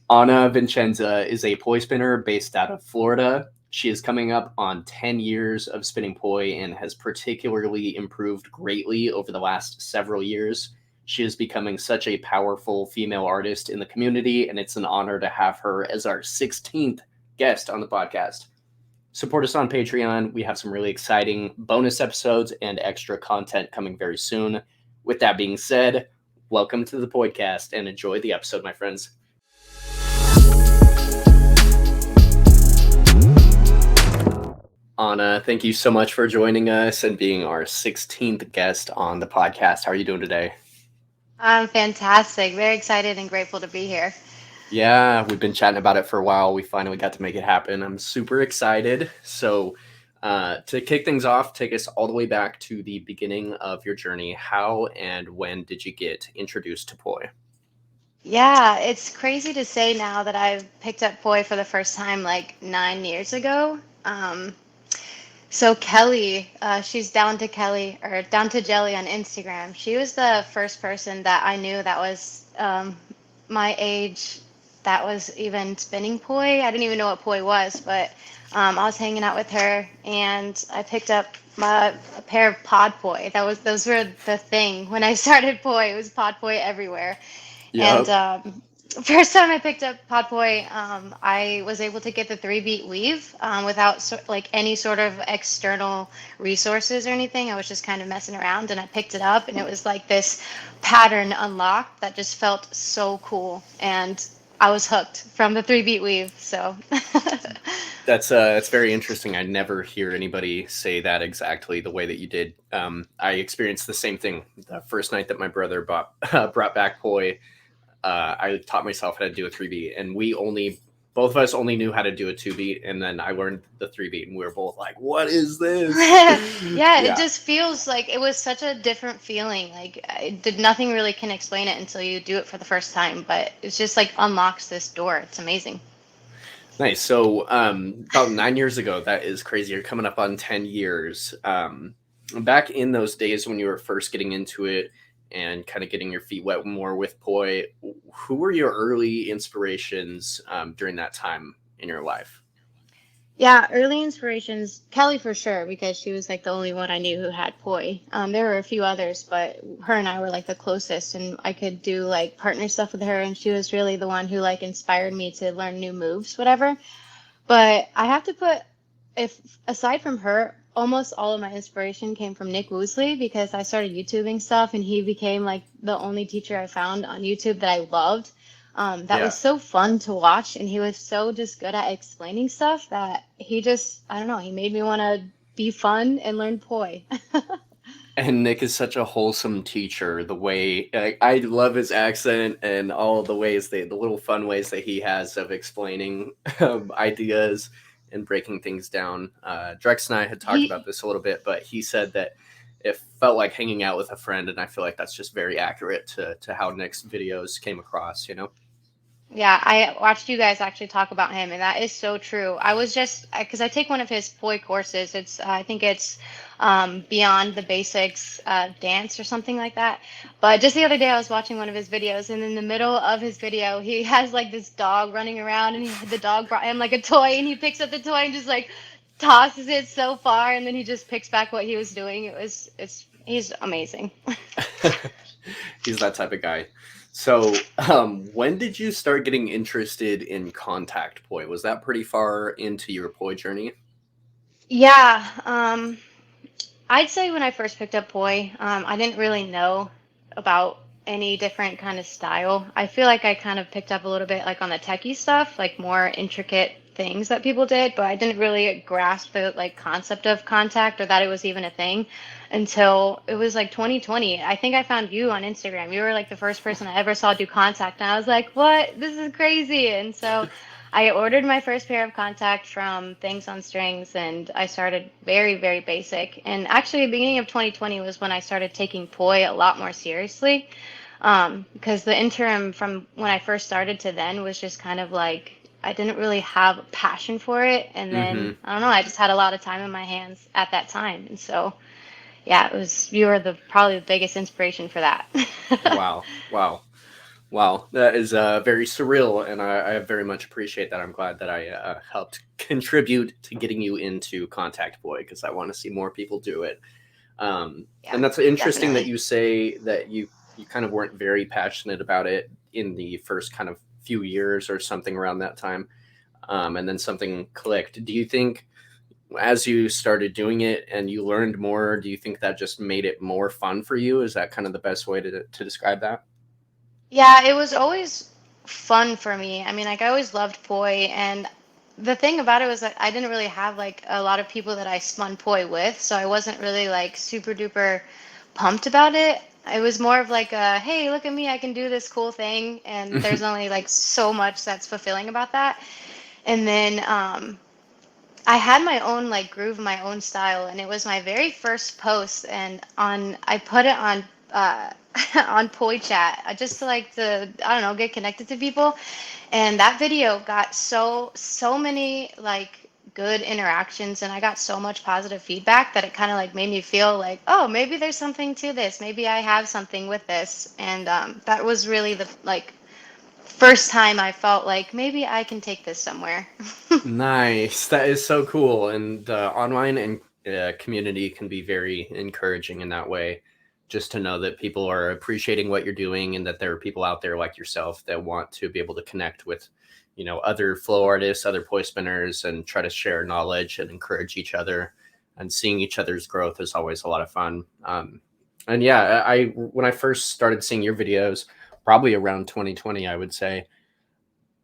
Vincenza is a poi spinner based out of Florida. She is coming up on 10 years of spinning poi and has particularly improved greatly over the last several years. She is becoming such a powerful female artist in the community, and it's an honor to have her as our 16th guest on the podcast. Support us on Patreon. We have some really exciting bonus episodes and extra content coming very soon. With that being said, welcome to the Poidcast and enjoy the episode, my friends. Anna, thank you so much for joining us and being our 16th guest on the podcast. How are you doing today? I'm fantastic. Very excited and grateful to be here. Yeah, we've been chatting about it for a while. We finally got to make it happen. I'm super excited. So to kick things off, take us all the way back to the beginning of your journey. How and when did you get introduced to poi? Yeah, it's crazy to say now that I've picked up poi for the first time like 9 years ago. So Kelly, she's down to Kelly or down to Jelly on Instagram. She was the first person that I knew that was my age that was even spinning poi. I didn't even know what poi was, but I was hanging out with her and I picked up a pair of pod poi. Those were the thing when I started poi. It was pod poi everywhere. And Yep. first time I picked up pod poi, I was able to get the 3-beat weave without like any sort of external resources or anything. I was just kind of messing around and I picked it up and it was like this pattern unlocked that just felt so cool. And I was hooked from the 3-beat weave. So That's very interesting. I never hear anybody say that exactly the way that you did. I experienced the same thing the first night that my brother brought back poi. I taught myself how to do a 3-beat, and both of us only knew how to do a 2-beat, and then I learned the 3-beat, and we were both like, "What is this?" yeah, it Yeah, just feels like it was such a different feeling. Like nothing really can explain it until you do it for the first time, but it's just like unlocks this door. It's amazing. nice. So, about 9 years ago, that is crazy. You're coming up on 10 years. Back in those days when you were first getting into it and kind of getting your feet wet more with poi, who were your early inspirations during that time in your life? Yeah, early inspirations, Kelly for sure, because she was like the only one I knew who had poi. There were a few others, but her and I were like the closest, and I could do like partner stuff with her, and she was really the one who like inspired me to learn new moves, whatever. But I have to put, if aside from her, almost all of my inspiration came from Nick Woosley because I started YouTubing stuff and he became like the only teacher I found on YouTube that I loved. That was Yeah. so fun to watch, and he was so just good at explaining stuff that he just, I don't know, he made me want to be fun and learn poi. And Nick is such a wholesome teacher. The way I love his accent and all the ways the little fun ways that he has of explaining ideas and breaking things down. Drex and I had talked about He this a little bit, but he said that it felt like hanging out with a friend, and I feel like that's just very accurate to how Nick's videos came across. Yeah, I watched you guys actually talk about him, and that is so true. I was just because I take one of his poi courses. I think it's Beyond the Basics dance or something like that. But just the other day, I was watching one of his videos, and in the middle of his video, he has like this dog running around, and the dog brought him like a toy, and he picks up the toy and just like tosses it so far, and then he just picks back what he was doing. He's amazing. He's that type of guy. So, when did you start getting interested in contact poi? Was that pretty far into your poi journey? Yeah, I'd say when I first picked up poi, I didn't really know about any different kind of style. I feel like I kind of picked up a little bit like on the techie stuff, like more intricate things that people did, but I didn't really grasp the like concept of contact or that it was even a thing until it was like 2020. I think I found you on Instagram. You were like the first person I ever saw do contact, and I was like, "What? This is crazy!" And so I ordered my first pair of contacts from Things on Strings, and I started very, very basic. And actually, the beginning of 2020 was when I started taking poi a lot more seriously, because the interim from when I first started to then was just kind of like I didn't really have a passion for it, and then Mm-hmm. I don't know, I just had a lot of time in my hands at that time, and so yeah, it was you were the probably the biggest inspiration for that. Wow. Wow. Wow, that is very surreal, and I very much appreciate that. I'm glad that I helped contribute to getting you into contact boy because I want to see more people do it. Yeah, And that's interesting that definitely. you say that you kind of weren't very passionate about it in the first kind of few years or something around that time, and then something clicked. Do you think as you started doing it and you learned more, do you think that just made it more fun for you? Is that kind of the best way to describe that? Yeah, it was always fun for me. I mean, like I always loved poi, and the thing about it was that I didn't really have like a lot of people that I spun poi with, so I wasn't really like super duper pumped about it. It was more of like a, hey, look at me, I can do this cool thing, and there's only like so much that's fulfilling about that. And then I had my own like groove, my own style, and it was my very first post. And on, I put it on on Poi Chat just to like to I don't know get connected to people. And that video got so many like good interactions, and I got so much positive feedback that it kind of like made me feel like, oh, maybe there's something to this. Maybe I have something with this. And that was really the like first time I felt like maybe I can take this somewhere. Nice. That is so cool. And the online and community can be very encouraging in that way. Just to know that people are appreciating what you're doing and that there are people out there like yourself that want to be able to connect with, other flow artists, other poi spinners, and try to share knowledge and encourage each other. And seeing each other's growth is always a lot of fun. And yeah, I when I first started seeing your videos, probably around 2020, I would say,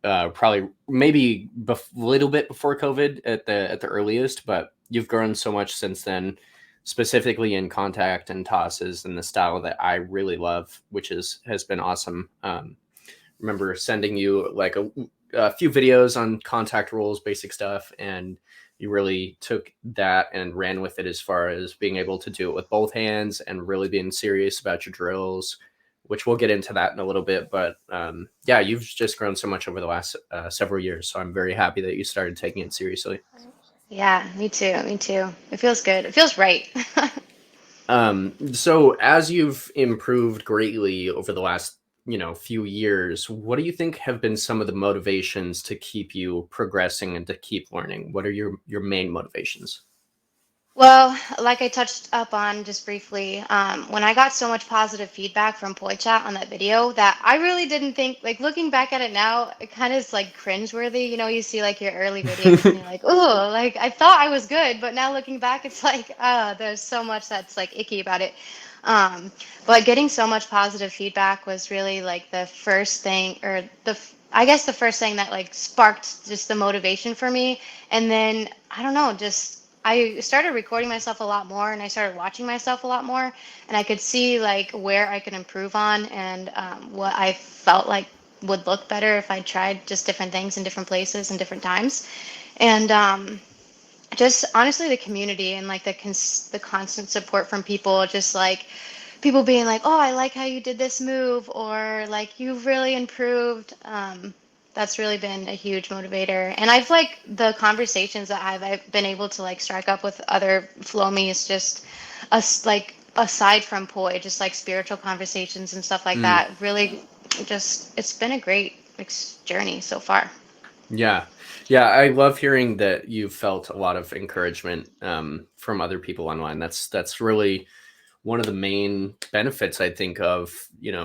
probably maybe a little bit before COVID at the earliest, but you've grown so much since then, specifically in contact and tosses and the style that I really love, which has been awesome. Remember sending you like a few videos on contact rules, basic stuff, and you really took that and ran with it as far as being able to do it with both hands and really being serious about your drills, which we'll get into that in a little bit. But yeah, you've just grown so much over the last several years. So I'm very happy that you started taking it seriously. Yeah, me too. Me too. It feels good. It feels right. So as you've improved greatly over the last, few years, what do you think have been some of the motivations to keep you progressing and to keep learning? What are your main motivations? Well, like I touched up on just briefly, when I got so much positive feedback from Poi Chat on that video that I really didn't think, like looking back at it now, it kind of is like cringeworthy. You know, you see like your early videos and you're like, oh, like I thought I was good, but now looking back, it's like, there's so much that's like icky about it. Um, but getting so much positive feedback was really like the first thing, or I guess the first thing that like sparked just the motivation for me. And then I don't know, just I started recording myself a lot more, and I started watching myself a lot more, and I could see like where I could improve on, and what I felt like would look better if I tried just different things in different places and different times. And just honestly the community and like the constant support from people, just like people being like, oh, I like how you did this move, or like you've really improved. That's really been a huge motivator. And I've like the conversations that I've been able to like strike up with other flomies, just us like aside from poi, just like spiritual conversations and stuff like Mm, that, really just it's been a great journey so far. yeah. Yeah, I love hearing that you felt a lot of encouragement from other people online. That's really one of the main benefits I think of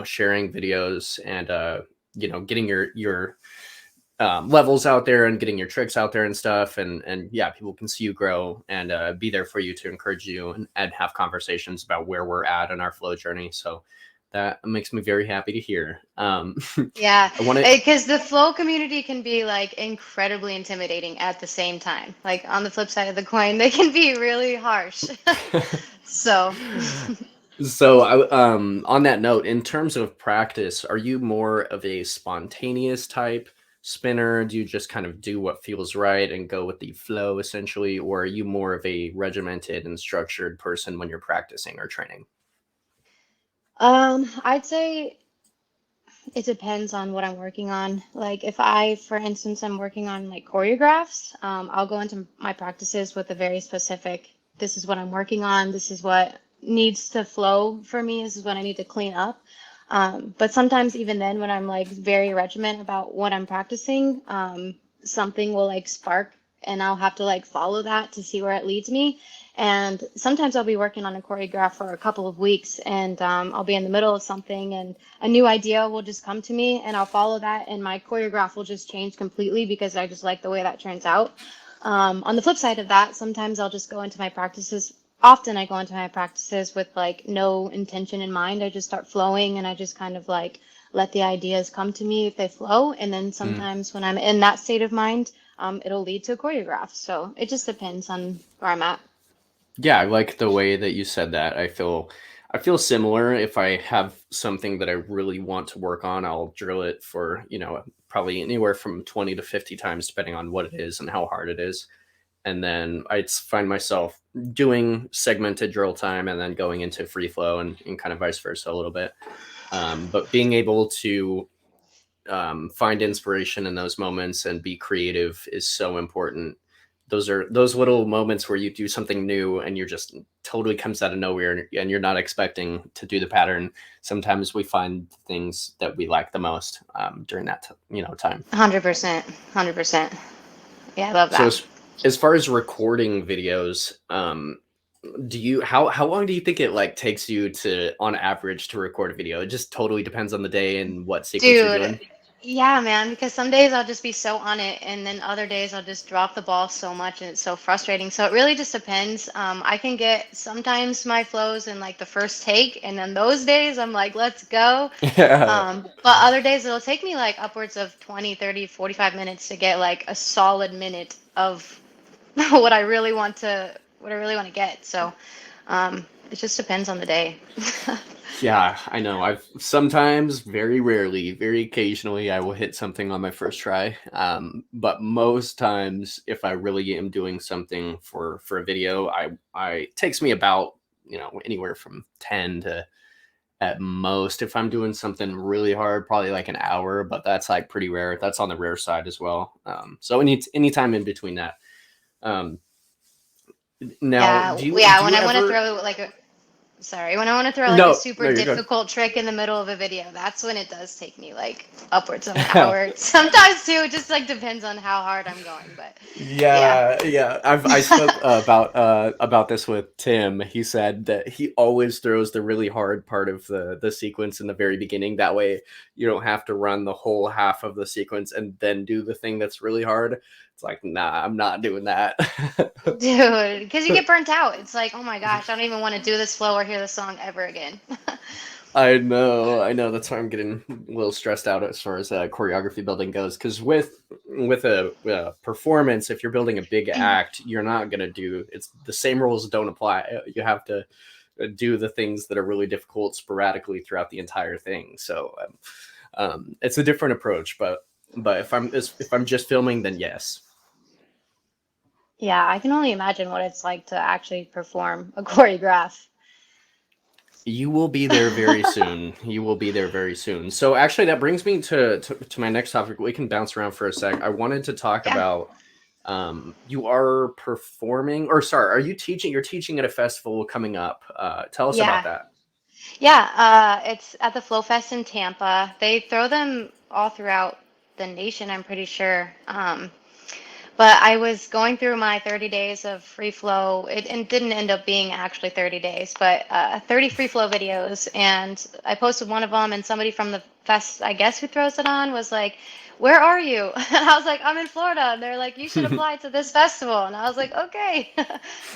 sharing videos and getting your levels out there and getting your tricks out there and stuff, and yeah, people can see you grow and be there for you to encourage you and have conversations about where we're at in our flow journey. So that makes me very happy to hear. Yeah, I want because the flow community can be like incredibly intimidating at the same time. Like on the flip side of the coin, they can be really harsh. So, So, on that note, in terms of practice, are you more of a spontaneous type spinner? Do you just kind of do what feels right and go with the flow essentially, or are you more of a regimented and structured person when you're practicing or training? I'd say it depends on what I'm working on. Like if I, for instance, I'm working on like choreographs, I'll go into my practices with a very specific, this is what I'm working on, this is what needs to flow for me, this is what I need to clean up. But sometimes even then, when I'm like very regiment about what I'm practicing, something will like spark and I'll have to like follow that to see where it leads me. And sometimes I'll be working on a choreograph for a couple of weeks and I'll be in the middle of something and a new idea will just come to me and I'll follow that and my choreograph will just change completely because I just like the way that turns out. On the flip side of that, sometimes I'll just go into my practices. Often I go into my practices with like no intention in mind. I just start flowing and I just kind of like let the ideas come to me if they flow. And then Mm. sometimes when I'm in that state of mind, it'll lead to a choreograph. So it just depends on where I'm at. Yeah, I like the way that you said that. I feel similar. If I have something that I really want to work on, I'll drill it for, probably anywhere from 20 to 50 times depending on what it is and how hard it is. And then I'd find myself doing segmented drill time and then going into free flow and kind of vice versa a little bit. But being able to find inspiration in those moments and be creative is so important. Those are those little moments where you do something new and you're just totally comes out of nowhere and you're not expecting to do the pattern. Sometimes we find things that we like the most during that time. 100%. 100%. Yeah, I love So that. as far as recording videos, do you how long do you think it like takes you to on average to record a video? It just totally depends on the day and what sequence you're Dude, doing. yeah, man, because some days I'll just be so on it, and then other days I'll just drop the ball so much, and it's so frustrating. So it really just depends. I can get sometimes my flows in like the first take, and then those days I'm like, let's go. Yeah. But other days it'll take me like upwards of 20, 30, 45 minutes to get like a solid minute of what I really want to get. So it just depends on the day. Yeah, I know. I've sometimes, very rarely, very occasionally, I will hit something on my first try. But most times, if I really am doing something for a video, I it takes me about anywhere from 10 to at most. If I'm doing something really hard, probably like an hour. But that's like pretty rare. That's on the rare side as well. So any time in between that. Um, now, Yeah, do yeah. you When I want to ever? throw like a Sorry, when I want to throw like a No, super no, you're good. difficult trick in the middle of a video, that's when it does take me like upwards of an hour. Sometimes too, it just like depends on how hard I'm going. But yeah. Yeah, yeah. I spoke about this with Tim. He said that he always throws the really hard part of the sequence in the very beginning. That way, you don't have to run the whole half of the sequence and then do the thing that's really hard. It's like, nah, I'm not doing that. Dude, because you get burnt out. It's like, oh my gosh, I don't even want to do this flow or hear this song ever again. I know. That's why I'm getting a little stressed out as far as choreography building goes. Because with a performance, if you're building a big act, you're not gonna do it's the same rules don't apply. You have to do the things that are really difficult sporadically throughout the entire thing. So it's a different approach. But if I'm just filming, then yes. Yeah, I can only imagine what it's like to actually perform a choreograph. You will be there very soon. You will be there very soon. So actually, that brings me to my next topic. We can bounce around for a sec. I wanted to talk Yeah. about you are performing, or sorry, are you teaching? You're teaching at a festival coming up. Tell us about Yeah. that. Yeah, it's at the Flow Fest in Tampa. They throw them all throughout the nation, I'm pretty sure. But I was going through my 30 days of free flow. It didn't end up being actually 30 days, but 30 free flow videos. And I posted one of them, and somebody from the fest, I guess, who throws it on, was like, "Where are you?" And I was like, "I'm in Florida." And they're like, "You should apply to this festival." And I was like, "Okay."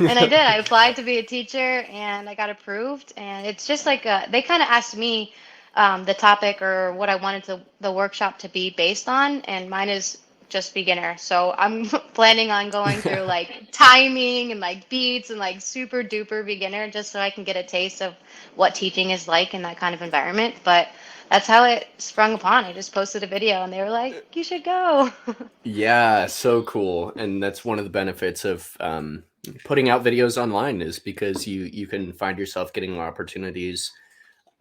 And I did. I applied to be a teacher, and I got approved. And it's just like they kind of asked me the topic or what I wanted the workshop to be based on, and mine is just beginner. So I'm planning on going through like timing and like beats and like super duper beginner just so I can get a taste of what teaching is like in that kind of environment. But that's how it sprung upon. I just posted a video and they were like, you should go. Yeah, so cool. And that's one of the benefits of putting out videos online is because you can find yourself getting opportunities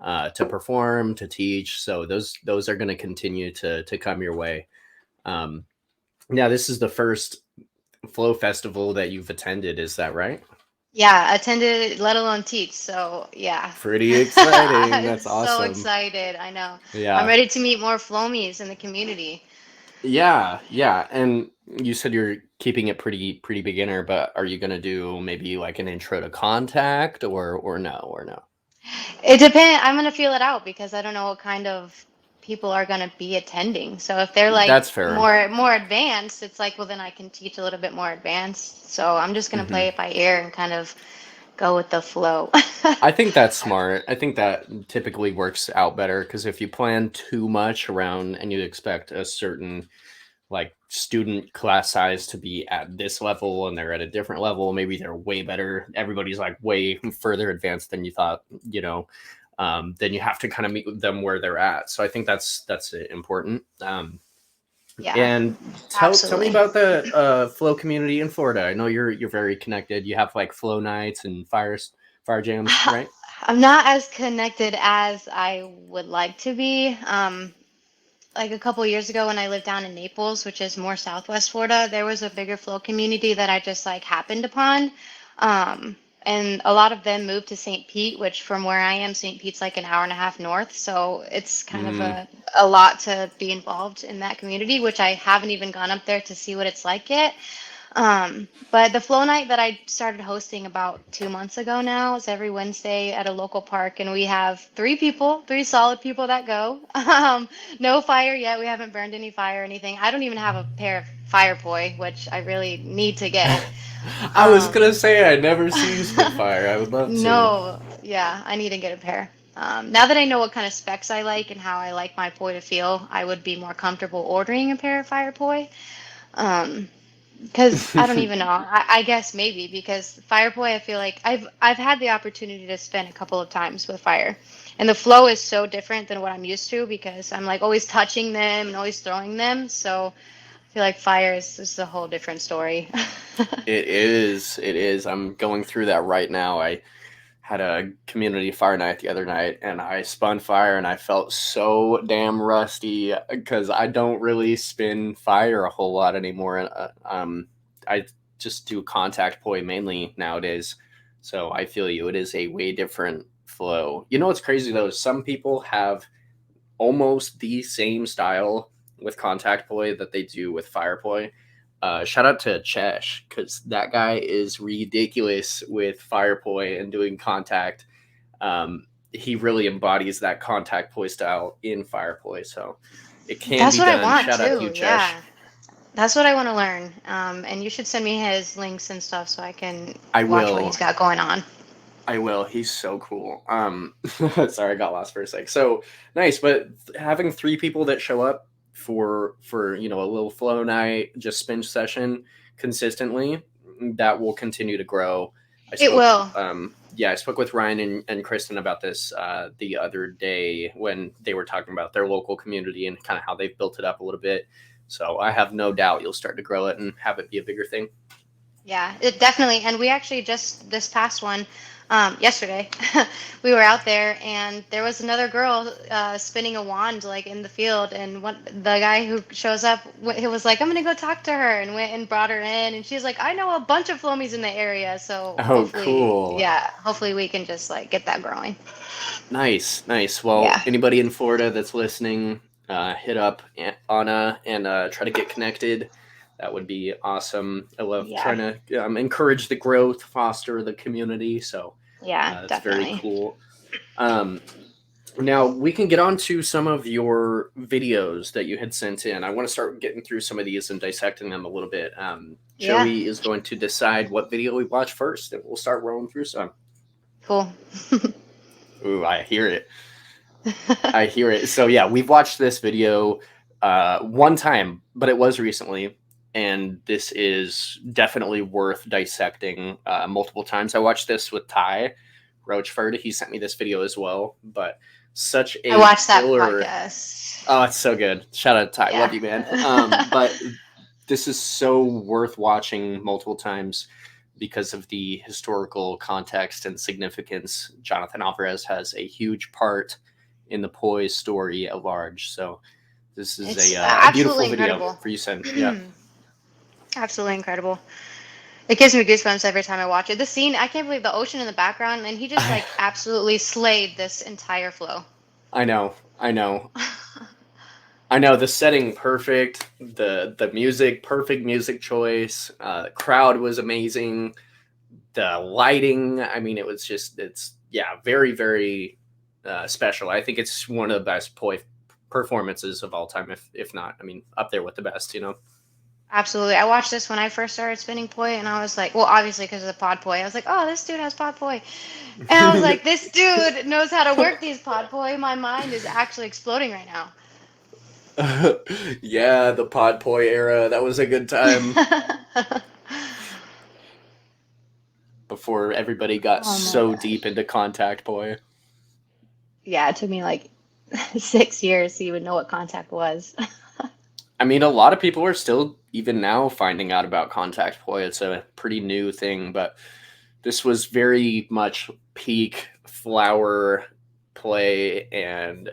to perform, to teach. So those are going to continue to come your way. Um, Now, this is the first Flow Festival that you've attended. Is that right? Yeah, attended, let alone teach. So yeah. Pretty exciting. I'm That's so awesome. excited. I know. I'm Yeah. ready to meet more Flomies in the community. Yeah, yeah. And you said you're keeping it pretty beginner, but are you gonna do maybe like an intro to contact or no? It depends. I'm gonna feel it out because I don't know what kind of people are gonna be attending. So if they're like That's fair. more advanced, it's like, well, then I can teach a little bit more advanced. So I'm just gonna Hmm. play it by ear and kind of go with the flow. I think that's smart. I think that typically works out better because if you plan too much around and you expect a certain like student class size to be at this level and they're at a different level, maybe they're way better. Everybody's like way further advanced than you thought, then you have to kind of meet with them where they're at. So I think that's important. Yeah, And tell me absolutely. about the flow community in Florida. I know you're very connected. You have like flow nights and fire jams, right? I'm not as connected as I would like to be. Like a couple years ago when I lived down in Naples, which is more Southwest Florida, there was a bigger flow community that I just like happened upon. And a lot of them moved to St. Pete, which from where I am, St. Pete's like an hour and a half north. So it's kind of Mm, a lot to be involved in that community, which I haven't even gone up there to see what it's like yet. But the flow night that I started hosting about 2 months ago now is every Wednesday at a local park, and we have three solid people that go. No fire yet. We haven't burned any fire or anything. I don't even have a pair of fire poi, which I really need to get. I was gonna Um, say I never seen you spit fire. I would love to. no, yeah, I need to get a pair. Now that I know what kind of specs I like and how I like my poi to feel, I would be more comfortable ordering a pair of fire poi. Um, because I don't even know. I guess maybe because Fireboy, I feel like I've had the opportunity to spin a couple of times with fire, and the flow is so different than what I'm used to because I'm like always touching them and always throwing them. So I feel like fire is a whole different story. It is. It is. I'm going through that right now. I had a community fire night the other night and I spun fire and I felt so damn rusty because I don't really spin fire a whole lot anymore. And I just do contact poi mainly nowadays. So I feel you. It is a way different flow. You know what's crazy though? Some people have almost the same style with contact poi that they do with fire poi. Shout out to Chesh because that guy is ridiculous with fire poi and doing contact. He really embodies that contact poi style in fire poi, so it can That's be what I done. want Shout out to you, too. Chesh. Yeah, that's what I want to learn. And you should send me his links and stuff so I can I watch what will. he's got going on. I will. He's so cool. Sorry, I got lost for a sec. So nice, but having three people that show up for a little flow night, just spin session consistently, that will continue to grow. I It spoke, will. I spoke with Ryan and Kristen about this the other day when they were talking about their local community and kind of how they've built it up a little bit. So I have no doubt you'll start to grow it and have it be a bigger thing. Yeah, it definitely. And we actually just this past one, yesterday, we were out there and there was another girl spinning a wand like in the field, and the guy who shows up, he was like, "I'm gonna go talk to her," and went and brought her in, and she's like, "I know a bunch of flomies in the area, so Oh, cool. hopefully we can just like get that growing." Nice, nice. Well, Yeah, anybody in Florida that's listening, hit up Anna and try to get connected. That would be awesome. I love yeah, trying to encourage the growth, foster the community. So yeah, that's very definitely. cool. Um, Now we can get on to some of your videos that you had sent in. I want to start getting through some of these and dissecting them a little bit. Yeah, Joey is going to decide what video we watch first, and we'll start rolling through some. cool. Ooh, I hear it. I hear it. So yeah, we've watched this video one time, but it was recently, and this is definitely worth dissecting multiple times. I watched this with Ty Roachford. He sent me this video as well, but such I a watched that killer. podcast. Oh, it's so good. Shout out to Ty. Yeah. Love you, man. But this is so worth watching multiple times because of the historical context and significance. Jonathan Alvarez has a huge part in the Poi story at large. So this is It's a beautiful absolutely video incredible. for you, Sen. Yeah. Absolutely incredible. It gives me goosebumps every time I watch it. The scene, I can't believe the ocean in the background, and he just like absolutely slayed this entire flow. I know. The setting perfect, the music, perfect music choice. The crowd was amazing. The lighting, I mean, it's very, very special. I think it's one of the best Poi performances of all time, if not, I mean, up there with the best, you know? Absolutely. I watched this when I first started spinning poi, and I was like, well, obviously because of the pod poi. I was like, oh, this dude has pod poi. And I was like, this dude knows how to work these pod poi. My mind is actually exploding right now. Yeah, the pod poi era. That was a good time. Before everybody got so deep into contact poi. Yeah, it took me like 6 years to even know what contact was. I mean, a lot of people are still, even now, finding out about contact poi. It's a pretty new thing, but this was very much peak flower play, and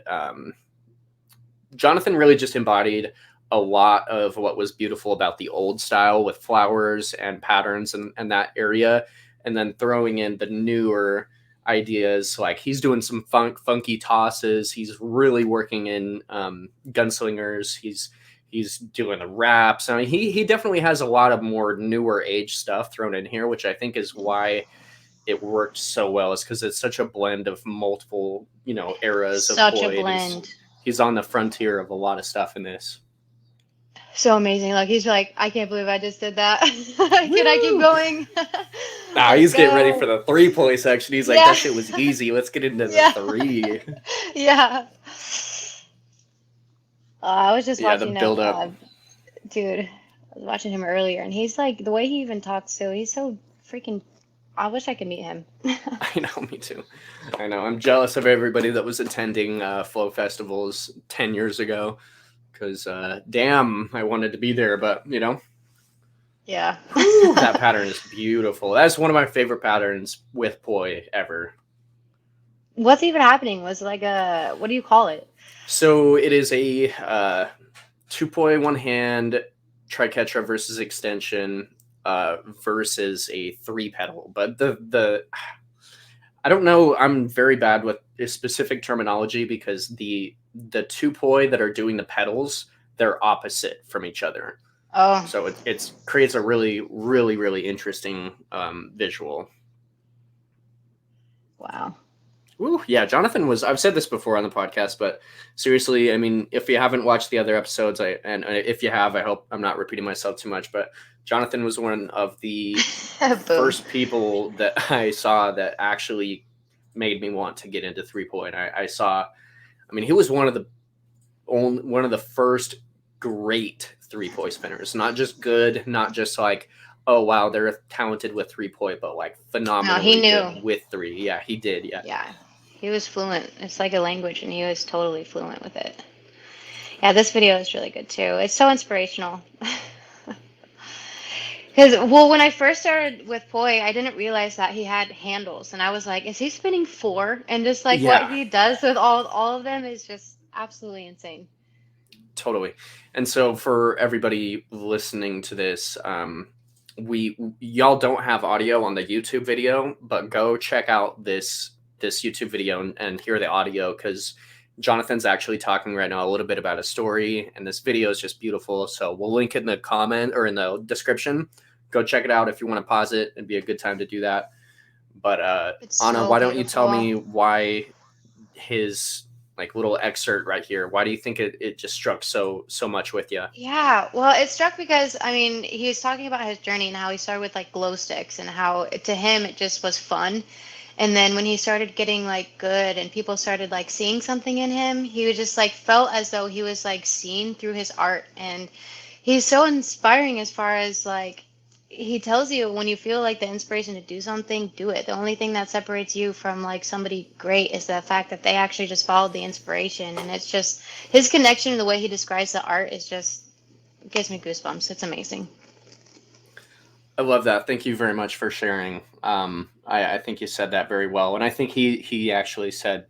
Jonathan really just embodied a lot of what was beautiful about the old style with flowers and patterns and that area, and then throwing in the newer ideas. Like, he's doing some funky tosses. He's really working in gunslingers. He's doing the raps. I mean, he definitely has a lot of more newer age stuff thrown in here, which I think is why it worked so well, is because it's such a blend of multiple, eras of Poi. Such a blend. He's on the frontier of a lot of stuff in this. So amazing. Like, he's like, I can't believe I just did that. Can I keep going? Nah, he's getting ready for the 3 Poi section. He's like, that shit was easy. Let's get into the 3. Yeah. I was just watching the build up. Dude, I was watching him earlier, and he's like, the way he even talks too, he's so freaking, I wish I could meet him. I know, me too. I know. I'm jealous of everybody that was attending flow festivals 10 years ago, because damn, I wanted to be there, but Yeah. That pattern is beautiful. That's one of my favorite patterns with Poi ever. What's even happening? Was it like what do you call it? So it is a 2 Poi, 1 hand, triquetra versus extension versus a 3 petal. But the I don't know. I'm very bad with specific terminology, because the 2 Poi that are doing the petals, they're opposite from each other. Oh. So it creates a really, really, really interesting visual. Wow. Ooh, yeah, Jonathan was, I've said this before on the podcast, but seriously, I mean, if you haven't watched the other episodes, and if you have, I hope I'm not repeating myself too much, but Jonathan was one of the first people that I saw that actually made me want to get into 3 Poi. He was one of the first great 3 Poi spinners, not just good, not just like, oh wow, they're talented with 3 Poi, but like phenomenally good with 3. Yeah, he did. Yeah, he was fluent. It's like a language, and he was totally fluent with it. Yeah, this video is really good too. It's so inspirational. Because, when I first started with Poi, I didn't realize that he had handles, and I was like, is he spinning 4? And just like what he does with all of them is just absolutely insane. Totally. And so for everybody listening to this, y'all don't have audio on the YouTube video, but go check out this YouTube video and hear the audio, because Jonathan's actually talking right now a little bit about a story, and this video is just beautiful. So we'll link it in the comment or in the description. Go check it out if you want to pause it. It'd be a good time to do that. But Anna, why don't you tell me why his like little excerpt right here, why do you think it just struck so much with you? Yeah, well, it struck because, he was talking about his journey and how he started with like glow sticks, and how to him it just was fun. And then when he started getting like good and people started like seeing something in him, he was just like felt as though he was like seen through his art. And he's so inspiring as far as like, he tells you when you feel like the inspiration to do something, do it. The only thing that separates you from like somebody great is the fact that they actually just followed the inspiration. And it's just his connection, the way he describes the art is just, it gives me goosebumps. It's amazing. I love that. Thank you very much for sharing. I think you said that very well. And I think he actually said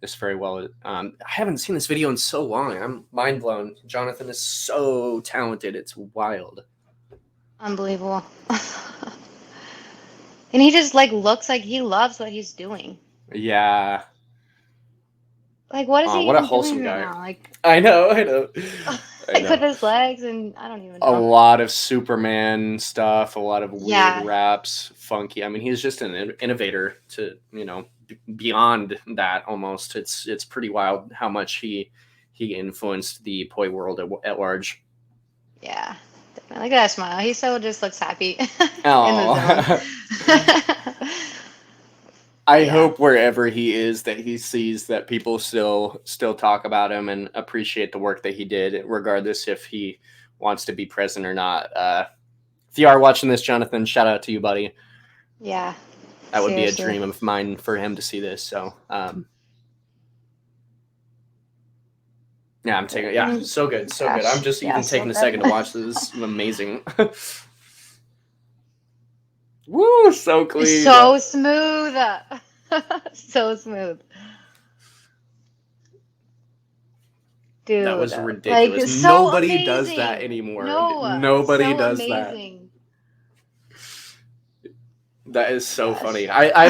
this very well. I haven't seen this video in so long. I'm mind blown. Jonathan is so talented. It's wild. Unbelievable. And he just like looks like he loves what he's doing. Yeah. Like, what is he What a even wholesome doing right guy. now? Like, I know. I like with know. his legs, and I don't even A know. lot of Superman stuff, a lot of weird Yeah. raps, funky. I mean, he's just an innovator to, beyond that almost. It's pretty wild how much he influenced the poi world at large. Yeah. Definitely. Look at that smile. He so just looks happy in Oh. the zone. I hope wherever he is that he sees that people still talk about him and appreciate the work that he did, regardless if he wants to be present or not. If you are watching this, Jonathan, shout out to you, buddy. Yeah. That would be a dream of mine for him to see this. So, yeah, I'm taking. Yeah, so good, so good. I'm just even taking a second to watch this. This is amazing. Woo, so clean. So smooth. So smooth. Dude. That was ridiculous. Like, so Nobody amazing. does that anymore. No, Nobody so does amazing. That is so funny. I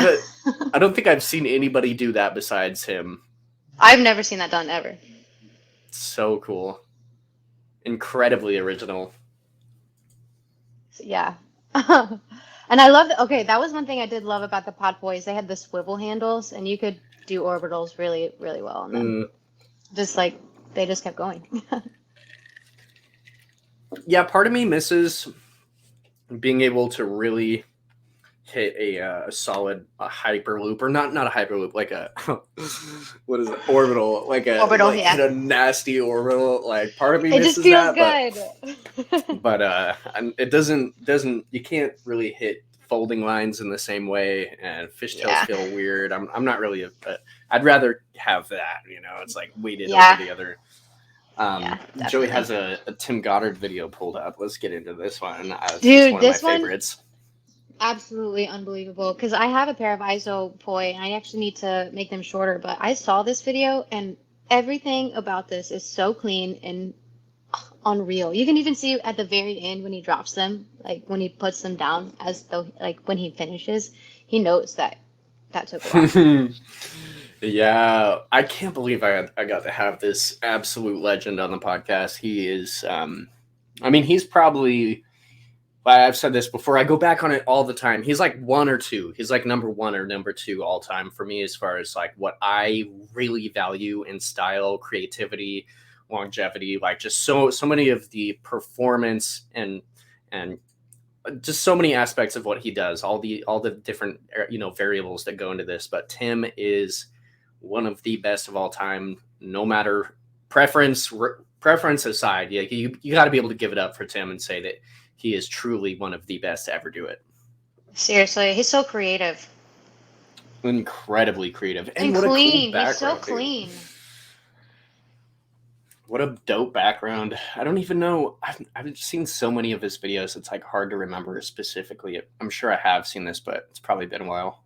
don't think I've seen anybody do that besides him. I've never seen that done ever. So cool. Incredibly original. Yeah. And I love okay, that was one thing I did love about the pod boys. They had the swivel handles and you could do orbitals really, really well on them. Just like they just kept going. Yeah, part of me misses being able to really hit a solid hyperloop, or not a hyperloop, like a what is it, orbital, like a orbital, like yeah. hit a nasty orbital. Like part of me misses just feels that, but it doesn't. You can't really hit folding lines in the same way, and fishtails feel weird. I'm not really I'd rather have that. It's like weighted over the other. Joey has a Tim Goddard video pulled up. Let's get into this one. Dude, one this of my favorites. Absolutely unbelievable, because I have a pair of ISO poi and I actually need to make them shorter, but I saw this video and everything about this is so clean and unreal. You can even see at the very end when he drops them, like when he puts them down, as though like when he finishes, he knows that took a while. Yeah, I can't believe I got to have this absolute legend on the podcast. He is he's probably, I've said this before, I go back on it all the time. He's like one or two. He's like number one or number two all time for me as far as like what I really value in style, creativity, longevity, like just so many of the performance and just so many aspects of what he does, all the different variables that go into this. But Tim is one of the best of all time, no matter preference aside. Yeah, you got to be able to give it up for Tim and say that he is truly one of the best to ever do it. Seriously, he's so creative. Incredibly creative. And what clean. A cool he's so clean. What a dope background. I don't even know. I've seen so many of his videos. It's like hard to remember specifically. I'm sure I have seen this, but it's probably been a while.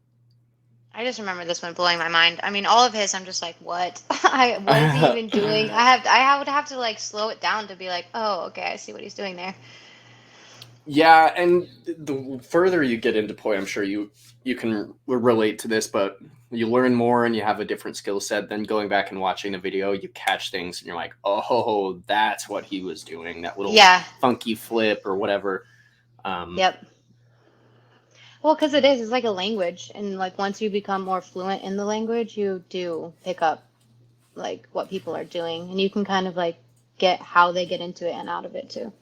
I just remember this one blowing my mind. I mean, all of his, I'm just like, what? What is he even doing? I would have to like slow it down to be like, oh, okay, I see what he's doing there. Yeah, and the further you get into poi, I'm sure you can relate to this, but you learn more and you have a different skill set. Then going back and watching the video, you catch things and you're like, oh, that's what he was doing. That little funky flip or whatever. Yep. Well, because it's like a language, and like once you become more fluent in the language, you do pick up like what people are doing, and you can kind of like get how they get into it and out of it too.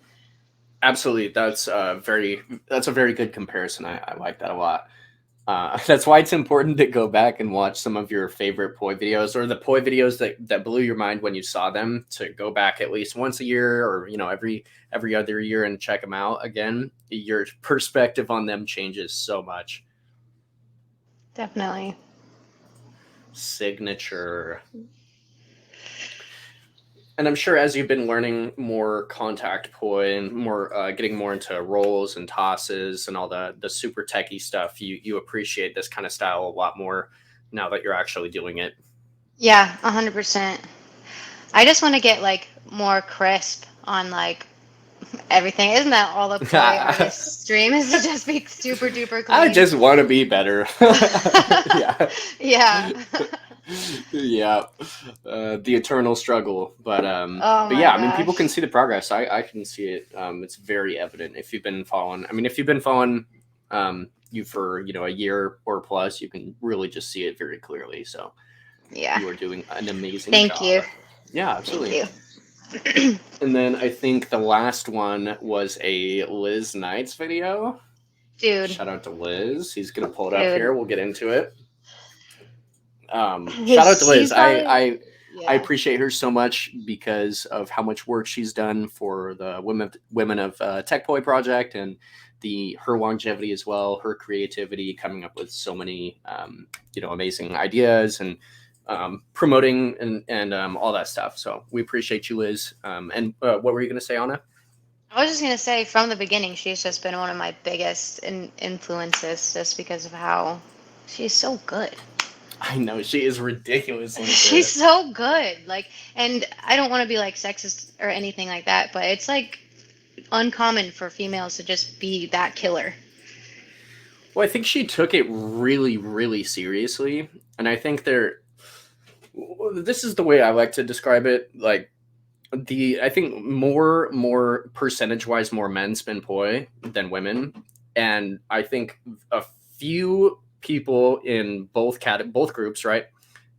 Absolutely. That's a very good comparison. I like that a lot. That's why it's important to go back and watch some of your favorite poi videos, or the poi videos that blew your mind when you saw them, to go back at least once a year, or every other year, and check them out again. Your perspective on them changes so much. Definitely. Signature. And I'm sure as you've been learning more contact poi and more getting more into rolls and tosses and all the super techie stuff, you appreciate this kind of style a lot more now that you're actually doing it. Yeah, 100%. I just want to get like more crisp on like everything. Isn't that all the poi artist's dream, is to just be super duper clean? I just want to be better. Yeah. Yeah. Yeah. The eternal struggle. But Oh but my yeah, I mean, people gosh. can see the progress. I can see it. It's very evident if you've been following. I mean, if you've been following you for, a year or plus, you can really just see it very clearly. So Yeah. you are doing an amazing Thank job. you. Yeah, Thank absolutely. you. And then I think the last one was a Liz Knights video. Dude. Shout out to Liz. He's gonna pull it up here. We'll get into it. His- Shout out to Liz. he's probably- I Yeah. appreciate her so much because of how much work she's done for the Women of Tech Poi project and her longevity as well, her creativity, coming up with so many amazing ideas and promoting and all that stuff. So we appreciate you, Liz. And what were you going to say, Anna? I was just going to say, from the beginning, she's just been one of my biggest influences just because of how she's so good. I know, she is ridiculously good. She's so good. Like, and I don't want to be like sexist or anything like that, but it's like uncommon for females to just be that killer. Well, I think she took it really, really seriously. And I think this is the way I like to describe it. Like, I think more percentage-wise, more men spin poi than women. And I think a few people in both groups, right,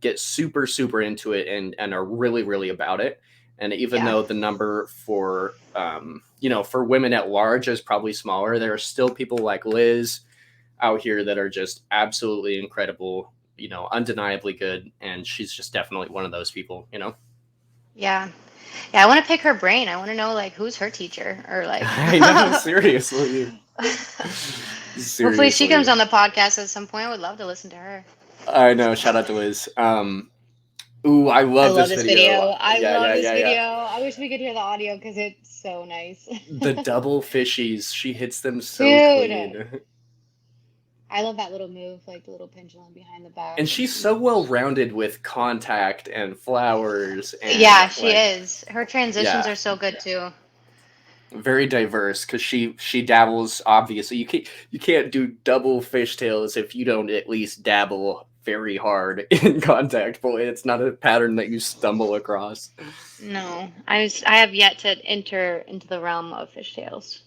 get super, super into it and are really, really about it. And even though the number for, for women at large is probably smaller, there are still people like Liz out here that are just absolutely incredible, undeniably good. And she's just definitely one of those people, Yeah. Yeah, I want to pick her brain. I want to know, like, who's her teacher, or like. I know, seriously. Hopefully she comes on the podcast at some point. I would love to listen to her. I know. Shout out to Liz. Ooh, I love this video. I love this video. I wish we could hear the audio because it's so nice. The double fishies. She hits them so Dude. clean. I love that little move, like the little pendulum behind the back. And she's so well rounded with contact and flowers. And yeah, she is. Her transitions are so good too. Very diverse because she dabbles. Obviously, you can't do double fishtails if you don't at least dabble very hard in contact poi. It's not a pattern that you stumble across. No, I have yet to enter into the realm of fishtails.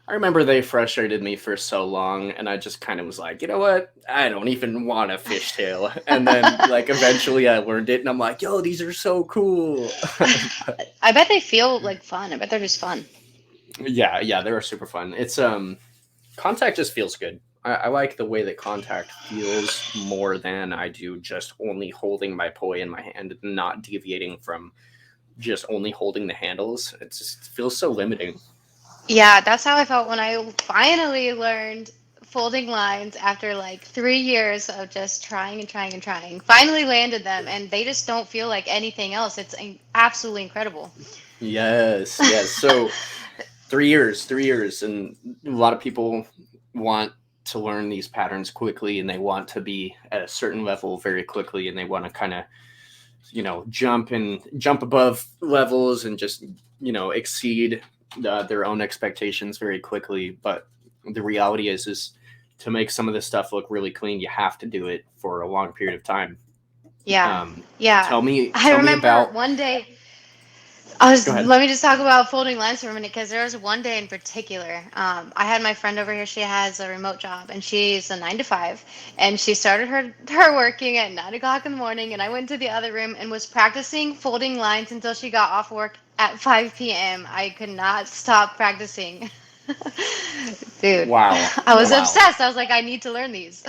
I remember they frustrated me for so long, and I just kind of was like, you know what? I don't even want a fishtail. And then, like, eventually I learned it, and I'm like, yo, these are so cool. I bet they feel like fun. I bet they're just fun. Yeah, they're super fun. It's contact just feels good. I like the way that contact feels more than I do just only holding my poi in my hand and not deviating from just only holding the handles. It feels so limiting. Yeah, that's how I felt when I finally learned folding lines after like 3 years of just trying and trying and trying. Finally landed them, and they just don't feel like anything else. It's absolutely incredible. Yes. So 3 years, and a lot of people want to learn these patterns quickly, and they want to be at a certain level very quickly, and they want to kind of, jump above levels and just, exceed their own expectations very quickly. But the reality is to make some of this stuff look really clean, you have to do it for a long period of time. Yeah. Tell me remember about one day. Let me just talk about folding lines for a minute, because there was one day in particular. I had my friend over here. She has a remote job, and she's a 9 to 5, and she started her working at 9 o'clock in the morning. And I went to the other room and was practicing folding lines until she got off work at 5 p.m. I could not stop practicing. Dude. Wow. I was obsessed. I was like, I need to learn these.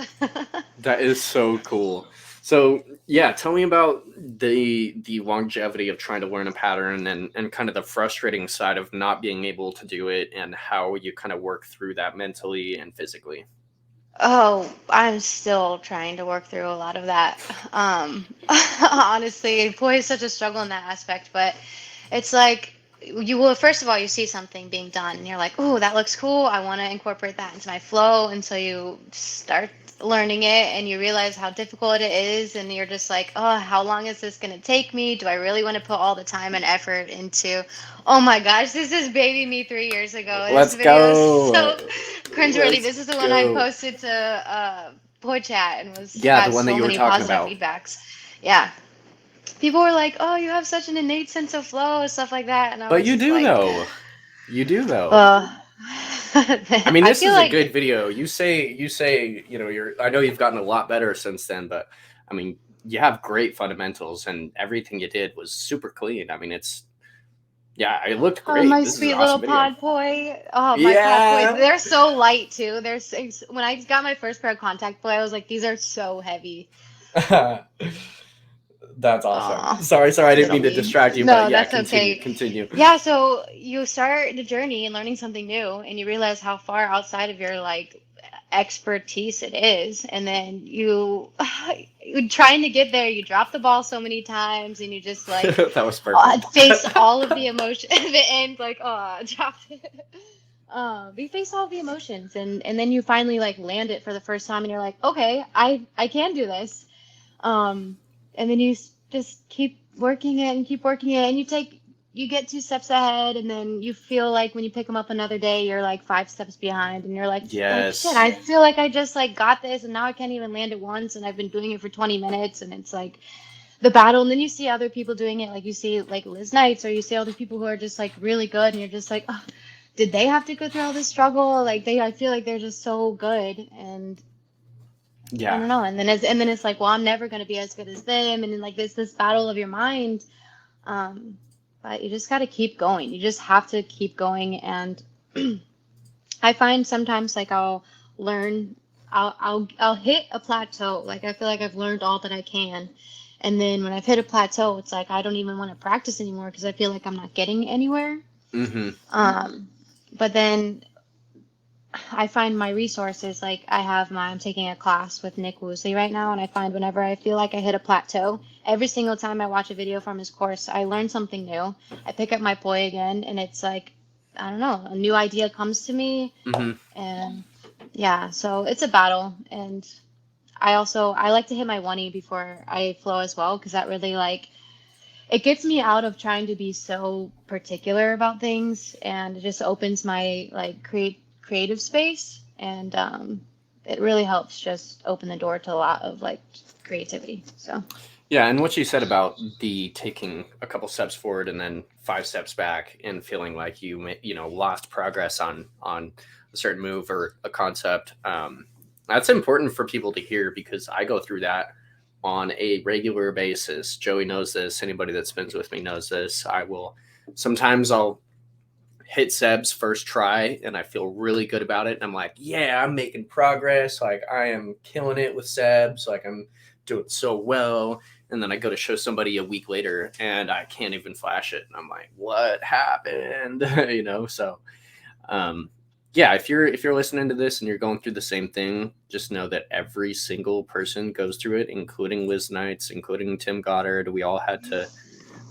That is so cool. So yeah, tell me about the longevity of trying to learn a pattern and kind of the frustrating side of not being able to do it, and how you kind of work through that mentally and physically. Oh, I'm still trying to work through a lot of that. Honestly, poi is such a struggle in that aspect, but it's like you will, first of all, you see something being done and you're like, oh, that looks cool. I want to incorporate that into my flow. And so you start learning it and you realize how difficult it is. And you're just like, oh, how long is this going to take me? Do I really want to put all the time and effort into, oh my gosh, this is baby me 3 years ago. Let's This video is go. so cringeworthy. This is the one I go. posted to Poidcast and was Yeah, had the one that so you were many talking positive about. feedbacks. Yeah. People were like, oh, you have such an innate sense of flow, stuff like that. And I But was you just do like, though. You do though. I mean, I this feel is like, a good video. You say, you know, I know you've gotten a lot better since then, but I mean, you have great fundamentals and everything you did was super clean. I mean, yeah, it looked oh, great. my This is an sweet little awesome video. pod poi. Oh, my pod Yeah. poi. They're so light too. When I got my first pair of contact poi, I was like, these are so heavy. That's awesome. Aw, Sorry, I didn't little mean to me. distract you, No, but yeah, that's okay. continue. Yeah, so you start the journey and learning something new, and you realize how far outside of your like expertise it is, and then you trying to get there, you drop the ball so many times, and you just like That was perfect. face all of the emotion at the end, like I dropped it. You face all the emotions, and then you finally like land it for the first time, and you're like, okay, I can do this. And then you just keep working it and keep working it, and you get 2 steps ahead, and then you feel like when you pick them up another day, you're like 5 steps behind, and you're like, Yes. shit, I feel like I just like got this, and now I can't even land it once, and I've been doing it for 20 minutes, and it's like the battle. And then you see other people doing it, like you see like Liz Knights, or you see other people who are just like really good, and you're just like, oh, did they have to go through all this struggle? Like I feel like they're just so good, and Yeah. I don't know. And then it's like, well, I'm never going to be as good as them. And then like this battle of your mind. But you just got to keep going. You just have to keep going. And I find sometimes like I'll hit a plateau. Like I feel like I've learned all that I can. And then when I've hit a plateau, it's like I don't even want to practice anymore because I feel like I'm not getting anywhere. Mm-hmm. But then I find my resources, like I'm taking a class with Nick Woosley right now, and I find whenever I feel like I hit a plateau, every single time I watch a video from his course, I learn something new. I pick up my poi again, and it's like, I don't know, a new idea comes to me. Mm-hmm. And yeah, so it's a battle. And I like to hit my 1E before I flow as well, because that really like, it gets me out of trying to be so particular about things, and it just opens my like creative space, and it really helps just open the door to a lot of like creativity. So yeah, and what you said about the taking a couple steps forward and then 5 steps back and feeling like you lost progress on a certain move or a concept, that's important for people to hear, because I go through that on a regular basis. Joey knows this. Anybody that spins with me knows this. Sometimes I'll hit Seb's first try and I feel really good about it. And I'm like, yeah, I'm making progress. Like I am killing it with Seb's. Like I'm doing so well. And then I go to show somebody a week later and I can't even flash it. And I'm like, what happened? So yeah, if you're listening to this and you're going through the same thing, just know that every single person goes through it, including Liz Knights, including Tim Goddard. We all had to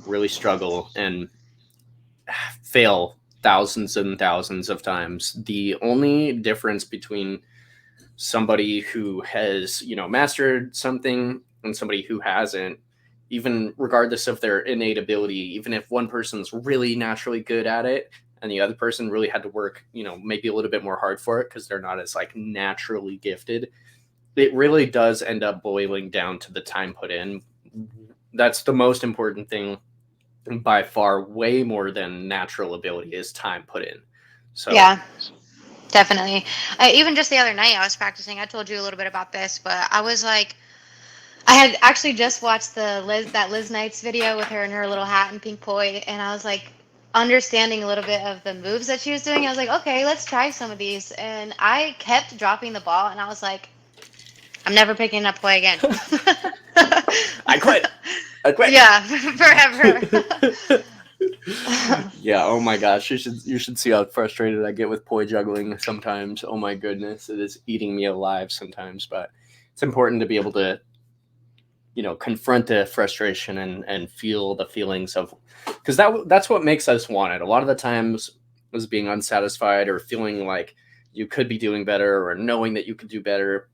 really struggle and fail thousands and thousands of times. The only difference between somebody who has, mastered something and somebody who hasn't, even regardless of their innate ability, even if one person's really naturally good at it and the other person really had to work, maybe a little bit more hard for it because they're not as like naturally gifted, it really does end up boiling down to the time put in. That's the most important thing by far, way more than natural ability, is time put in. So yeah, definitely. Even just the other night I was practicing, I told you a little bit about this, but I was like, I had actually just watched that Liz Knights video with her in her little hat and pink poi, and I was like understanding a little bit of the moves that she was doing. I was like, okay, let's try some of these. And I kept dropping the ball, and I was like, I'm never picking up poi again. I quit. Yeah, forever. Yeah, oh my gosh, you should see how frustrated I get with poi juggling sometimes. Oh my goodness, it is eating me alive sometimes, but it's important to be able to confront the frustration and feel the feelings of, because that's what makes us want it. A lot of the times was being unsatisfied or feeling like you could be doing better or knowing that you could do better.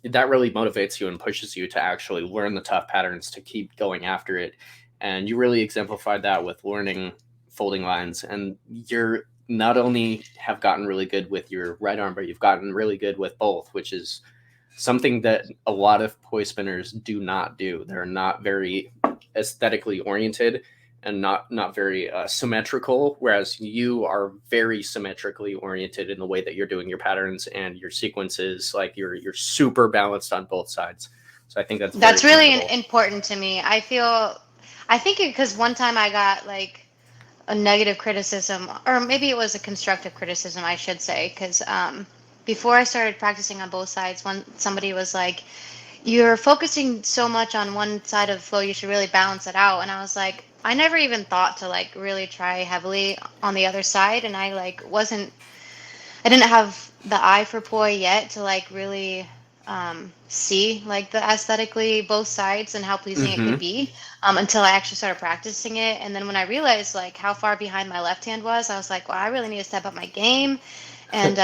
That really motivates you and pushes you to actually learn the tough patterns to keep going after it. And you really exemplified that with learning folding lines. And you're not only have gotten really good with your right arm, but you've gotten really good with both, which is something that a lot of poi spinners do not do. They're not very aesthetically oriented and not very symmetrical, whereas you are very symmetrically oriented in the way that you're doing your patterns and your sequences. Like you're super balanced on both sides. So I think that's really important to me. I think because one time I got like a negative criticism, or maybe it was a constructive criticism, I should say, because before I started practicing on both sides, somebody was like, "You're focusing so much on one side of the flow, you should really balance it out." And I was like, I never even thought to like really try heavily on the other side, and I didn't have the eye for poi yet to like really see like the aesthetically both sides and how pleasing it could be until I actually started practicing it. And then when I realized like how far behind my left hand was, I was like, well, I really need to step up my game. And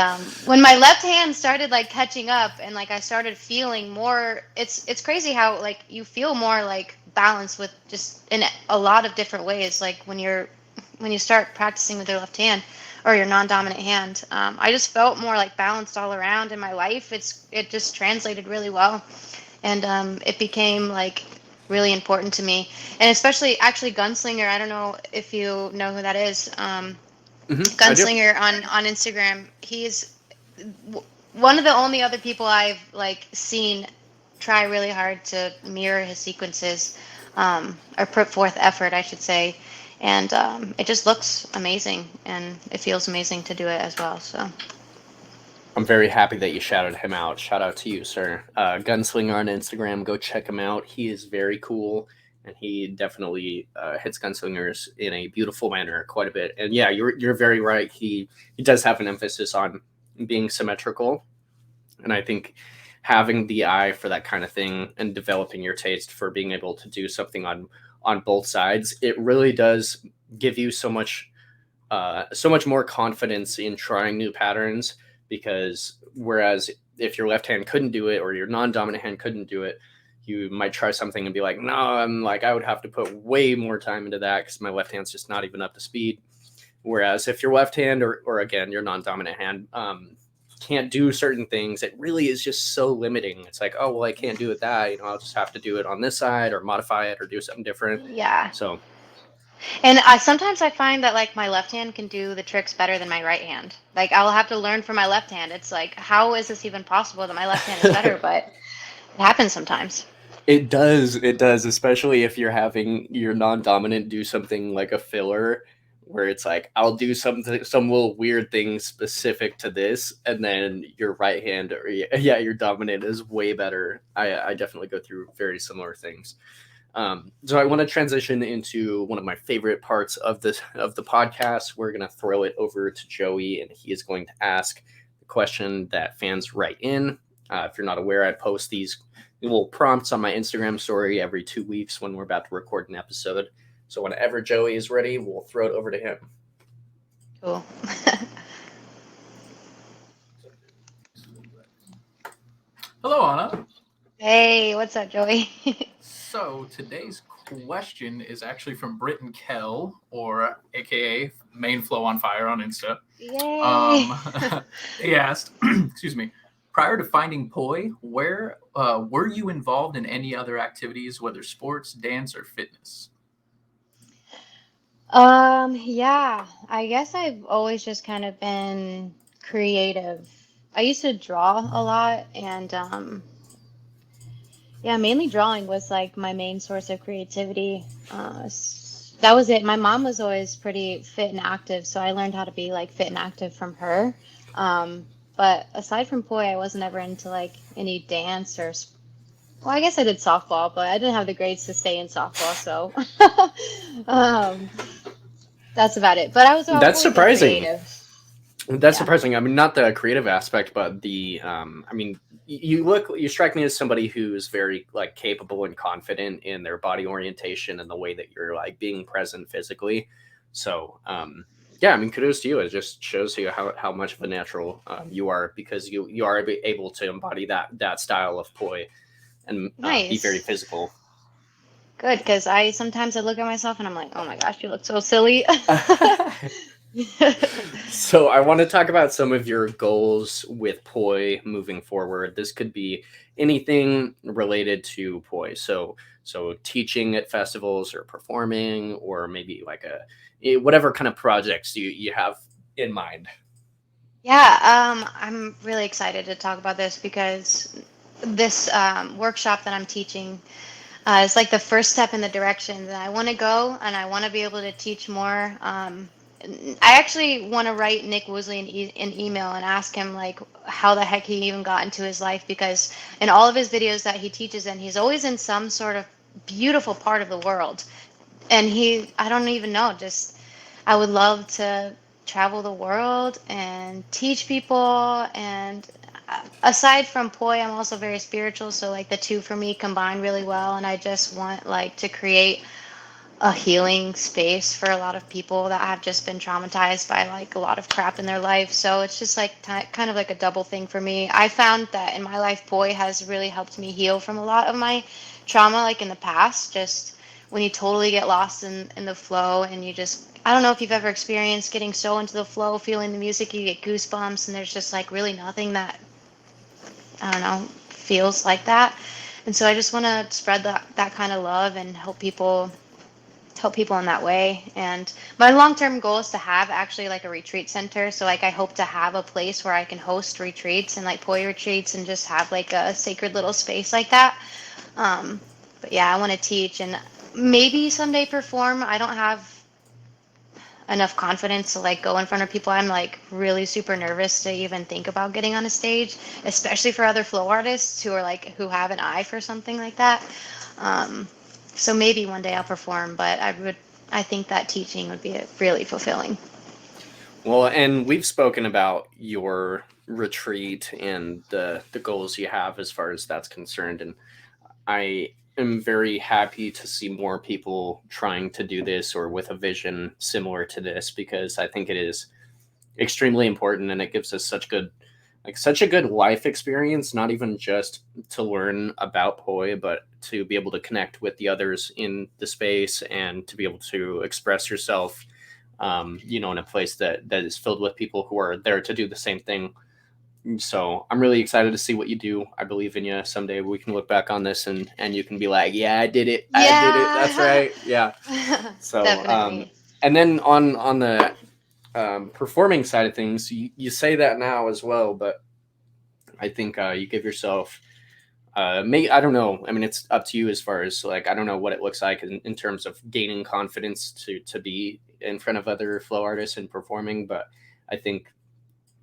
when my left hand started like catching up and like I started feeling more, it's crazy how like you feel more like balanced with just in a lot of different ways. Like when you start practicing with your left hand or your non-dominant hand, I just felt more like balanced all around in my life. It just translated really well, and it became like really important to me. And especially actually Gunslinger, I don't know if you know who that is. Gunslinger on Instagram, he's one of the only other people I've like seen try really hard to mirror his sequences, or put forth effort, I should say. And it just looks amazing, and it feels amazing to do it as well. So I'm very happy that you shouted him out. Shout out to you, sir. Gunslinger on Instagram, go check him out. He is very cool, and he definitely hits gunslingers in a beautiful manner quite a bit. And yeah, you're very right. He does have an emphasis on being symmetrical, and I think having the eye for that kind of thing and developing your taste for being able to do something on both sides, it really does give you so much more confidence in trying new patterns. Because whereas if your left hand couldn't do it or your non-dominant hand couldn't do it, you might try something and be like, no, I would have to put way more time into that because my left hand's just not even up to speed. Whereas if your left hand or again, your non-dominant hand can't do certain things, it really is just so limiting. It's like, oh, well, I can't do it that, I'll just have to do it on this side or modify it or do something different. Yeah. So. And sometimes I find that like my left hand can do the tricks better than my right hand. Like I'll have to learn from my left hand. It's like, how is this even possible that my left hand is better? But it happens sometimes. It does, especially if you're having your non-dominant do something like a filler where it's like, I'll do some little weird thing specific to this, and then your right hand or your dominant is way better. I definitely go through very similar things. So I want to transition into one of my favorite parts of the podcast. We're going to throw it over to Joey, and he is going to ask the question that fans write in. If you're not aware, I post these little prompts on my Instagram story every 2 weeks when we're about to record an episode. So whenever Joey is ready, we'll throw it over to him. Cool. Hello, Anna. Hey, what's up, Joey? So today's question is actually from Britton Kell, or AKA Main Flow on Fire on Insta. Yay! He asked, excuse me, prior to finding poi, where were you involved in any other activities, whether sports, dance, or fitness? Yeah, I guess I've always just kind of been creative. I used to draw a lot, and yeah, mainly drawing was like my main source of creativity. That was it. My mom was always pretty fit and active, so I learned how to be like fit and active from her. But aside from poi, I wasn't ever into like any dance or, well, I guess I did softball, but I didn't have the grades to stay in softball, so that's about it. But I was always That's surprising. creative. That's Yeah. surprising. I mean, not the creative aspect, but the I mean, you strike me as somebody who's very like capable and confident in their body orientation and the way that you're like being present physically. So yeah, I mean, kudos to you. It just shows you how much of a natural you are, because you are able to embody that style of poi and be very Nice. physical. Good, because I sometimes I look at myself and I'm like, oh my gosh, you look so silly. So I want to talk about some of your goals with poi moving forward. This could be anything related to poi. So teaching at festivals or performing, or maybe like whatever kind of projects you have in mind. Yeah, I'm really excited to talk about this because this workshop that I'm teaching is like the first step in the direction that I want to go, and I want to be able to teach more. I actually want to write Nick Woosley an email and ask him like how the heck he even got into his life, because in all of his videos that he teaches in, he's always in some sort of beautiful part of the world, and I don't even know, just I would love to travel the world and teach people. And aside from poi, I'm also very spiritual, so like the two for me combine really well, and I just want like to create a healing space for a lot of people that have just been traumatized by like a lot of crap in their life. So it's just like kind of like a double thing for me. I found that in my life, poi has really helped me heal from a lot of my trauma, like in the past. Just when you totally get lost in the flow, and you just, I don't know if you've ever experienced getting so into the flow, feeling the music, you get goosebumps, and there's just like really nothing that, I don't know, feels like that. And so I just want to spread that kind of love and help people in that way. And my long-term goal is to have actually like a retreat center. So like I hope to have a place where I can host retreats and like poi retreats, and just have like a sacred little space like that. But yeah, I want to teach and maybe someday perform. I don't have enough confidence to like go in front of people. I'm like really super nervous to even think about getting on a stage, especially for other flow artists who have an eye for something like that. Um, so maybe one day I'll perform, but I think that teaching would be really fulfilling. Well, and we've spoken about your retreat and the goals you have as far as that's concerned, and I am very happy to see more people trying to do this or with a vision similar to this, because I think it is extremely important, and it gives us such a good life experience, not even just to learn about poi, but to be able to connect with the others in the space and to be able to express yourself, in a place that is filled with people who are there to do the same thing. So I'm really excited to see what you do. I believe in you. Someday we can look back on this and you can be like, yeah, I did it. I did it. That's Yeah. right. Yeah. So, Definitely. and then on the performing side of things, you say that now as well, but I think you give yourself, I don't know. I mean, it's up to you as far as like, I don't know what it looks like in terms of gaining confidence to be in front of other flow artists and performing. But I think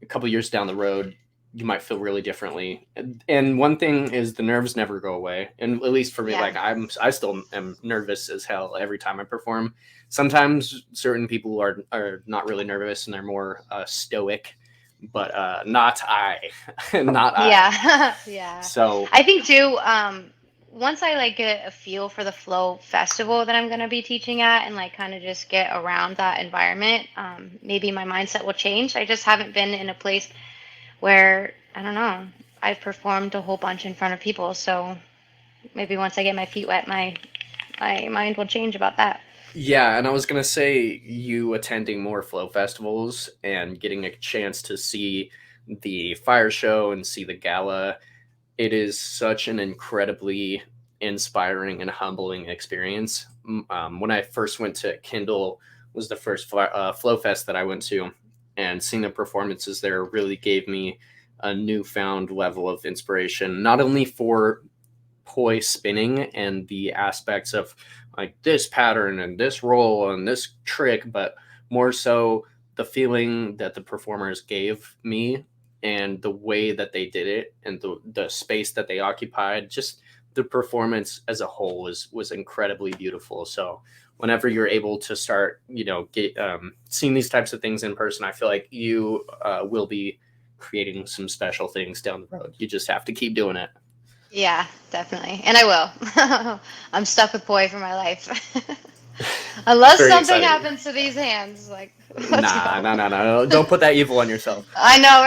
a couple years down the road, you might feel really differently. And one thing is the nerves never go away. And at least for me, Yeah. like I still am nervous as hell every time I perform. Sometimes certain people are not really nervous and they're more stoic, but not I, not I. Yeah. Yeah. So I think too, once I like get a feel for the flow festival that I'm going to be teaching at, and like kind of just get around that environment, maybe my mindset will change. I just haven't been in a place where, I don't know, I've performed a whole bunch in front of people. So maybe once I get my feet wet, my mind will change about that. yeah, and I was gonna say you attending more flow festivals and getting a chance to see the fire show and see the gala, it is such an incredibly inspiring and humbling experience. When I first went to Kindle, was the first Flow Fest that I went to, and seeing the performances there really gave me a newfound level of inspiration, not only for poi spinning and the aspects of like this pattern and this roll and this trick, but more so the feeling that the performers gave me and the way that they did it and the space that they occupied. Just the performance as a whole was incredibly beautiful. So whenever you're able to start, seeing these types of things in person, I feel like you will be creating some special things down the road. You just have to keep doing it. Yeah, definitely. And I will. I'm stuck with poi for my life. Unless Very something exciting. happens to these hands, like, let's go. No. Don't put that evil on yourself. I know,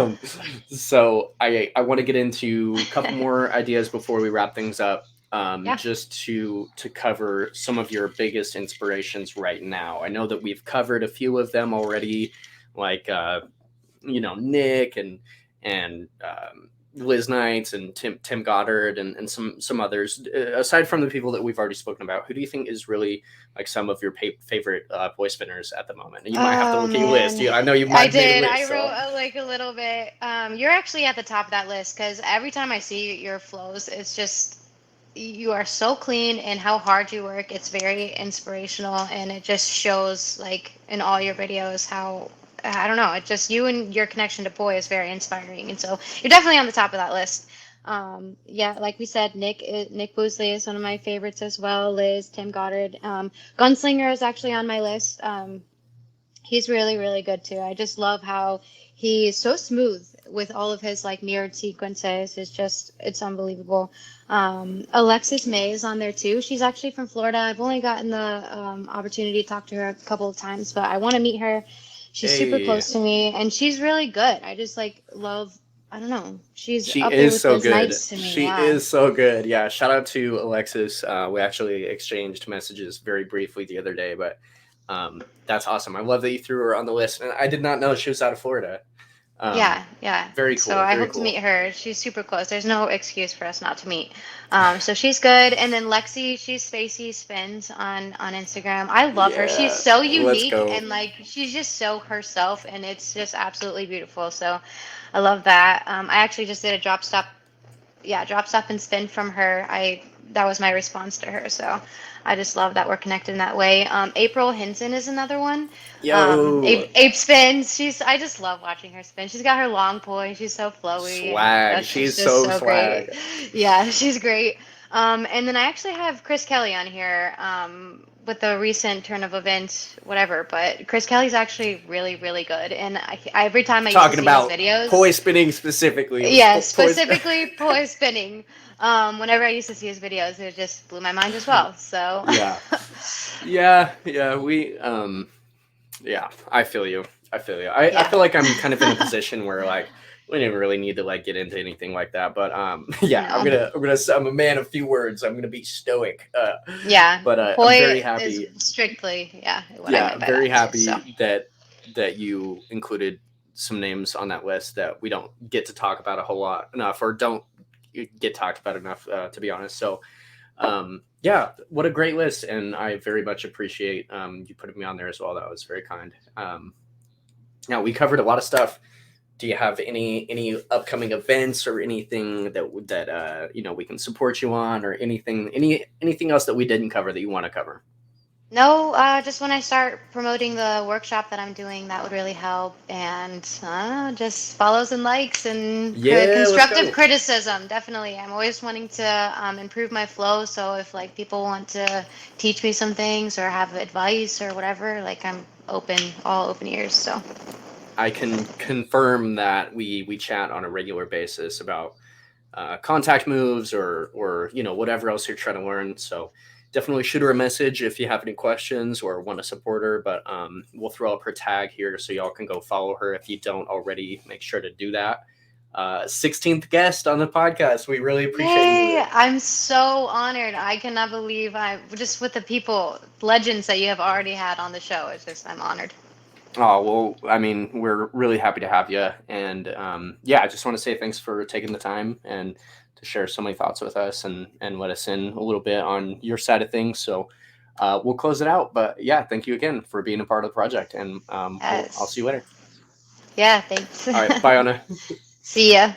right? So I want to get into a couple more ideas before we wrap things up. Yeah. Just to cover some of your biggest inspirations right now. I know that we've covered a few of them already, like Nick and Liz Knights and Tim Goddard and some others. Aside from the people that we've already spoken about, who do you think is really like some of your favorite poi spinners at the moment? And you might have to look at your list. I know you might have made a list. I wrote a little bit. You're actually at the top of that list because every time I see your flows, it's just you are so clean and how hard you work. It's very inspirational, and it just shows like in all your videos how, I don't know, it just, you and your connection to poi is very inspiring, and so you're definitely on the top of that list. Yeah, like we said, Nick Boosley is one of my favorites as well. Liz, Tim Goddard, Gunslinger is actually on my list. He's really, really good too. I just love how he's so smooth with all of his like mirrored sequences. It's unbelievable. Alexis May is on there too. She's actually from Florida. I've only gotten the opportunity to talk to her a couple of times, but I want to meet her. She's super close to me, and she's really good. I just like love, I don't know. She up there with so good. Knights to me. She is so good. Yeah. Shout out to Alexis. We actually exchanged messages very briefly the other day, but that's awesome. I love that you threw her on the list, and I did not know she was out of Florida. Yeah. Very cool. So I hope to meet her. She's super close. There's no excuse for us not to meet. So she's good. And then Lexi, she's Spacey Spins on Instagram. I love her. She's so unique and like she's just so herself, and it's just absolutely beautiful. So I love that. I actually just did a drop stop and spin from her. That was my response to her. So I just love that we're connected in that way. April Hinson is another one. Ape spins. I just love watching her spin. She's got her long poi. She's so flowy. Swag. She's so swag. Great. Yeah, she's great. And then I actually have Chris Kelly on here with the recent turn of events, whatever. But Chris Kelly's actually really, really good. And every time I used to see his videos, poi spinning specifically. Yeah, specifically poi spinning. Whenever I used to see his videos, it just blew my mind as well. So yeah. I feel you. I feel like I'm kind of in a position where like we didn't really need to like get into anything like that, but I'm a man of few words. I'm gonna be stoic. But I'm very happy. Is strictly very happy that you included some names on that list that we don't get to talk about a whole lot enough, or don't get talked about enough, to be honest. So what a great list, and I very much appreciate you putting me on there as well. That was very kind. Now we covered a lot of stuff. Do you have any upcoming events or anything that we can support you on, or anything else that we didn't cover that you want to cover? No, just when I start promoting the workshop that I'm doing, that would really help. And just follows and likes and constructive criticism. Definitely. I'm always wanting to improve my flow. So if like people want to teach me some things or have advice or whatever, like I'm all open ears. So I can confirm that we chat on a regular basis about contact moves or whatever else you're trying to learn. So definitely shoot her a message if you have any questions or want to support her. But we'll throw up her tag here so y'all can go follow her. If you don't already, make sure to do that. 16th guest on the podcast. We really appreciate you. I'm so honored. I cannot believe just with the legends that you have already had on the show. I'm honored. Oh, well, I mean, we're really happy to have you. And I just want to say thanks for taking the time and to share so many thoughts with us and let us in a little bit on your side of things. So we'll close it out. But thank you again for being a part of the project. And I'll see you later. Yeah, thanks. All right. Bye, Anna. See ya.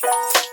Bye.